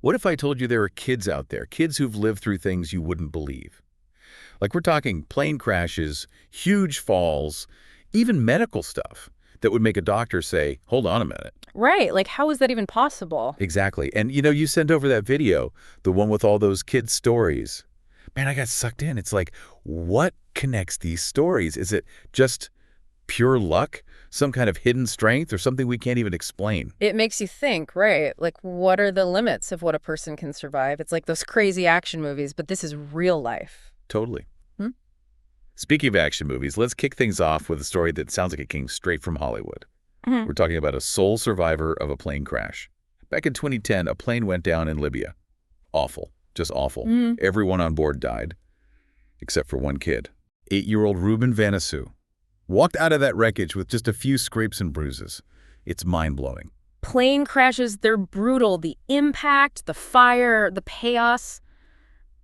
What if I told you there are kids out there, kids who've lived through things you wouldn't believe? Like we're talking plane crashes, huge falls, even medical stuff that would make a doctor say, hold on a minute. Right. Like, how is that even possible? Exactly. And you sent over that video, the one with all those kids' stories. Man, I got sucked in. It's like, what connects these stories? Is it just pure luck, some kind of hidden strength, or something we can't even explain? It makes you think, right? Like, what are the limits of what a person can survive? It's like those crazy action movies, but this is real life. Totally. Hmm? Speaking of action movies, let's kick things off with a story that sounds like it came straight from Hollywood. Mhm. We're talking about a sole survivor of a plane crash. Back in 2010, a plane went down in Libya. Awful. Just awful. Mhm. Everyone on board died, except for one kid. 8-year-old Ruben Vanasu walked out of that wreckage with just a few scrapes and bruises. It's mind-blowing. Plane crashes, they're brutal. The impact, the fire, the chaos.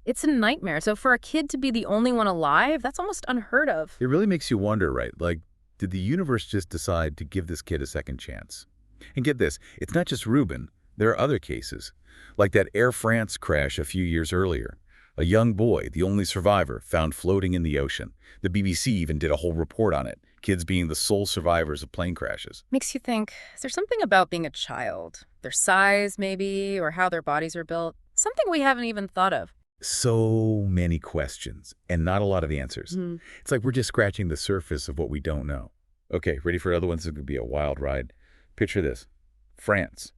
It's a nightmare. So for a kid to be the only one alive, that's almost unheard of. It really makes you wonder, right? Like, did the universe just decide to give this kid a second chance? And get this, it's not just Ruben. There are other cases, like that Air France crash a few years earlier. A young boy, the only survivor, found floating in the ocean. The BBC even did a whole report on it, kids being the sole survivors of plane crashes. Makes you think, is there something about being a child? Their size, maybe, or how their bodies are built? Something we haven't even thought of. So many questions, and not a lot of answers. Mhm. It's like we're just scratching the surface of what we don't know. Okay, ready for another one? This is going to be a wild ride. Picture this. France.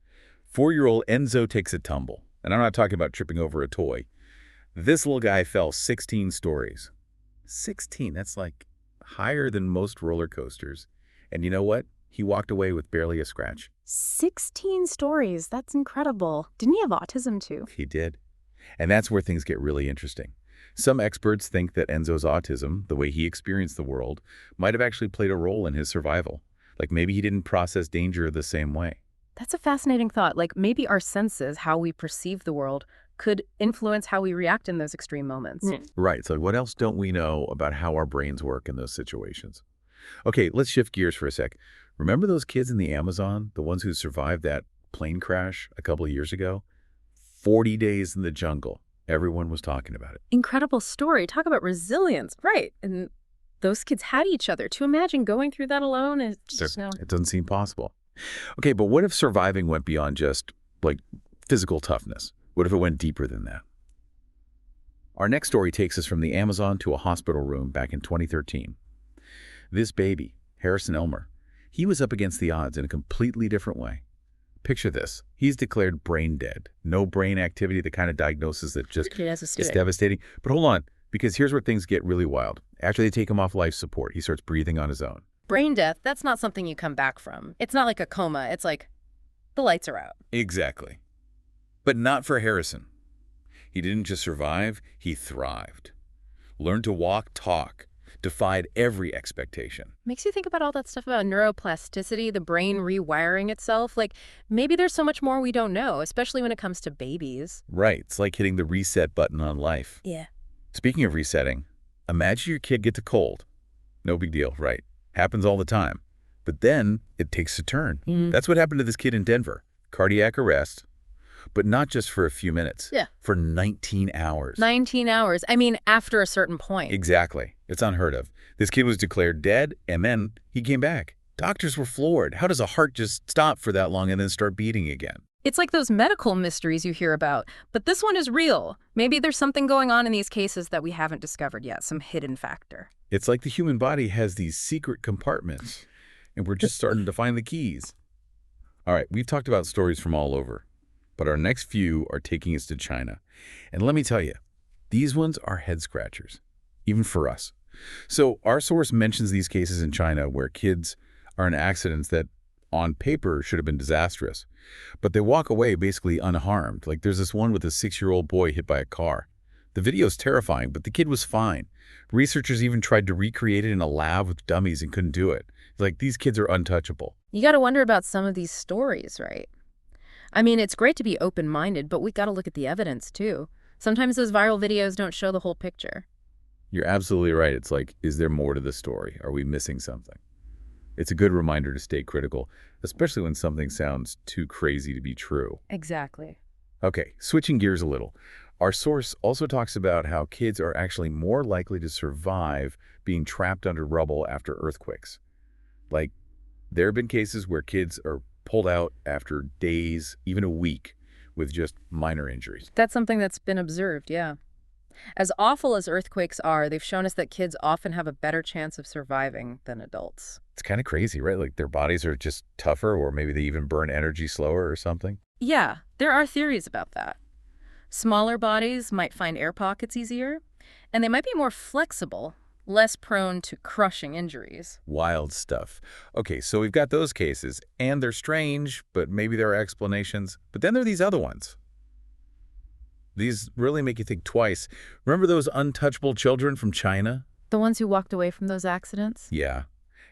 4-year-old Enzo takes a tumble. And I'm not talking about tripping over a toy. This little guy fell 16 stories. 16, that's like higher than most roller coasters. And you know what? He walked away with barely a scratch. 16 stories. That's incredible. Didn't he have autism too? He did. And that's where things get really interesting. Some experts think that Enzo's autism, the way he experienced the world, might have actually played a role in his survival. Like maybe he didn't process danger the same way. That's a fascinating thought. Like maybe our senses, how we perceive the world, could influence how we react in those extreme moments. Right, so what else don't we know about how our brains work in those situations? Okay, let's shift gears for a sec. Remember those kids in the Amazon, the ones who survived that plane crash a couple of years ago? 40 days in the jungle. Everyone was talking about it. Incredible story. Talk about resilience. Right. And those kids had each other. To imagine going through that alone is just no. It doesn't seem possible. Okay, but what if surviving went beyond just, like, physical toughness? What if it went deeper than that? Our next story takes us from the Amazon to a hospital room back in 2013. This baby, Harrison Elmer, he was up against the odds in a completely different way. Picture this. He's declared brain dead. No brain activity, the kind of diagnosis that just is devastating. But hold on, because here's where things get really wild. After they take him off life support, he starts breathing on his own. Brain death, that's not something you come back from. It's not like a coma. It's like the lights are out. Exactly. But not for Harrison. He didn't just survive, he thrived. Learned to walk, talk, defied every expectation. Makes you think about all that stuff about neuroplasticity, the brain rewiring itself. Like maybe there's so much more we don't know, especially when it comes to babies. Right, it's like hitting the reset button on life. Yeah. Speaking of resetting, imagine your kid gets a cold. No big deal, right? Happens all the time. But then it takes a turn. That's what happened to this kid in Denver. Cardiac arrest, but not just for a few minutes. Yeah. For 19 hours. 19 hours. I mean, after a certain point. Exactly. It's unheard of. This kid was declared dead, and then he came back. Doctors were floored. How does a heart just stop for that long and then start beating again? It's like those medical mysteries you hear about, but this one is real. Maybe there's something going on in these cases that we haven't discovered yet, some hidden factor. It's like the human body has these secret compartments, and we're just starting to find the keys. All right, we've talked about stories from all over, but our next few are taking us to China. And let me tell you, these ones are head-scratchers, even for us. So our source mentions these cases in China where kids are in accidents that on paper should have been disastrous, but they walk away basically unharmed. Like there's this one with a 6-year-old boy hit by a car. The video's terrifying, but the kid was fine. Researchers even tried to recreate it in a lab with dummies and couldn't do it. Like, these kids are untouchable. You got to wonder about some of these stories, right? I mean, it's great to be open-minded, but we got to look at the evidence, too. Sometimes those viral videos don't show the whole picture. You're absolutely right. It's like, is there more to the story? Are we missing something? It's a good reminder to stay critical, especially when something sounds too crazy to be true. Exactly. Okay, switching gears a little. Our source also talks about how kids are actually more likely to survive being trapped under rubble after earthquakes. Like, there have been cases where kids are pulled out after days, even a week, with just minor injuries. That's something that's been observed, yeah. As awful as earthquakes are, they've shown us that kids often have a better chance of surviving than adults. It's kind of crazy, right? Like their bodies are just tougher, or maybe they even burn energy slower or something. Yeah, there are theories about that. Smaller bodies might find air pockets easier, and they might be more flexible, less prone to crushing injuries. Wild stuff. Okay, so we've got those cases, and they're strange, but maybe there are explanations. But then there are these other ones. These really make you think twice. Remember those untouchable children from China? The ones who walked away from those accidents? Yeah.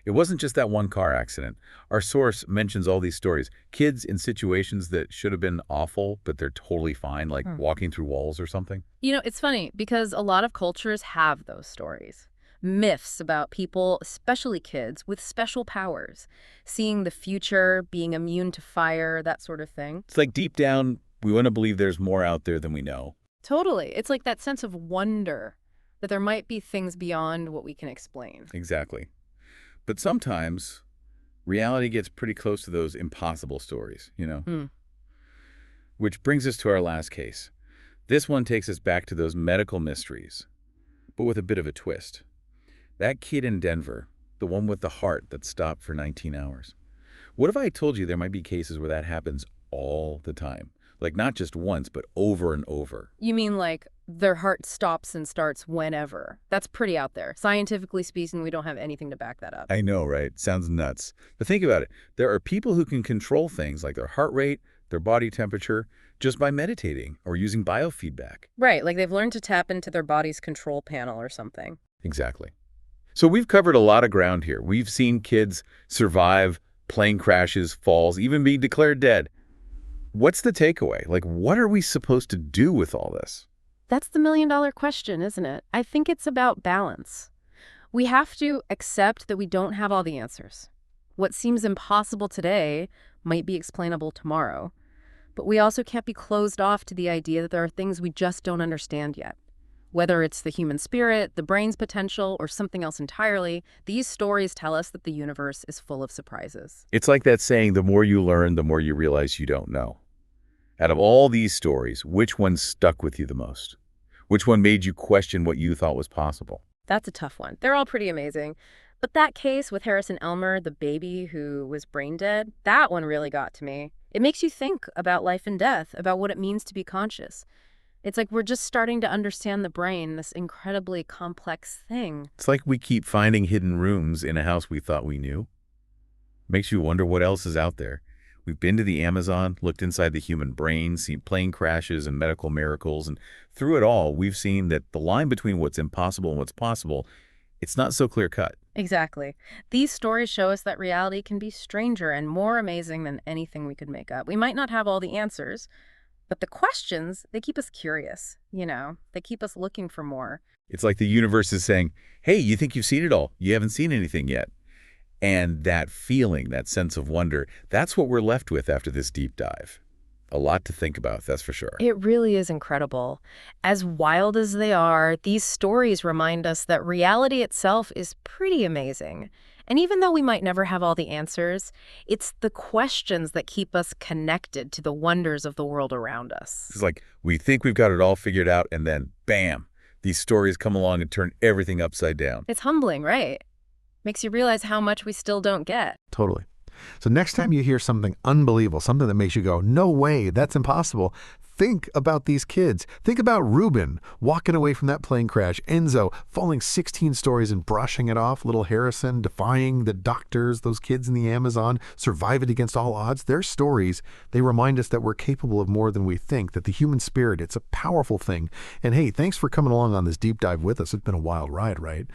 It wasn't just that one car accident. Our source mentions all these stories. Kids in situations that should have been awful, but they're totally fine, like walking through walls or something. You know, it's funny because a lot of cultures have those stories. Myths about people, especially kids, with special powers. Seeing the future, being immune to fire, that sort of thing. It's like deep down, we want to believe there's more out there than we know. Totally. It's like that sense of wonder that there might be things beyond what we can explain. Exactly. But sometimes reality gets pretty close to those impossible stories, you know? Which brings us to our last case. This one takes us back to those medical mysteries, but with a bit of a twist. That kid in Denver, the one with the heart that stopped for 19 hours. What if I told you there might be cases where that happens all the time? Like not just once, but over and over. You mean like their heart stops and starts whenever? That's pretty out there. Scientifically speaking, we don't have anything to back that up. I know, right? Sounds nuts. But think about it. There are people who can control things like their heart rate, their body temperature, just by meditating or using biofeedback. Right, like they've learned to tap into their body's control panel or something. Exactly. So we've covered a lot of ground here. We've seen kids survive plane crashes, falls, even be declared dead. What's the takeaway? Like, what are we supposed to do with all this? That's the million-dollar question, isn't it? I think it's about balance. We have to accept that we don't have all the answers. What seems impossible today might be explainable tomorrow. But we also can't be closed off to the idea that there are things we just don't understand yet. Whether it's the human spirit, the brain's potential, or something else entirely, these stories tell us that the universe is full of surprises. It's like that saying, the more you learn, the more you realize you don't know. Out of all these stories, which one stuck with you the most? Which one made you question what you thought was possible? That's a tough one. They're all pretty amazing. But that case with Harrison Elmer, the baby who was brain dead, that one really got to me. It makes you think about life and death, about what it means to be conscious. It's like we're just starting to understand the brain, this incredibly complex thing. It's like we keep finding hidden rooms in a house we thought we knew. Makes you wonder what else is out there. We've been to the Amazon, looked inside the human brain, seen plane crashes and medical miracles, and through it all, we've seen that the line between what's impossible and what's possible, it's not so clear-cut. Exactly. These stories show us that reality can be stranger and more amazing than anything we could make up. We might not have all the answers, but the questions, they keep us curious, you know? They keep us looking for more. It's like the universe is saying, hey, you think you've seen it all. You haven't seen anything yet. And that feeling, that sense of wonder, that's what we're left with after this deep dive. A lot to think about, that's for sure. It really is incredible. As wild as they are, these stories remind us that reality itself is pretty amazing. And even though we might never have all the answers, it's the questions that keep us connected to the wonders of the world around us. It's like we think we've got it all figured out, and then, bam, these stories come along and turn everything upside down. It's humbling, right? Makes you realize how much we still don't get. Totally. So next time you hear something unbelievable, something that makes you go, no way, that's impossible, think about these kids. Think about Ruben walking away from that plane crash, Enzo falling 16 stories and brushing it off, little Harrison defying the doctors, those kids in the Amazon, surviving against all odds. Their stories, they remind us that we're capable of more than we think, that the human spirit, it's a powerful thing. And hey, thanks for coming along on this deep dive with us. It's been a wild ride, right?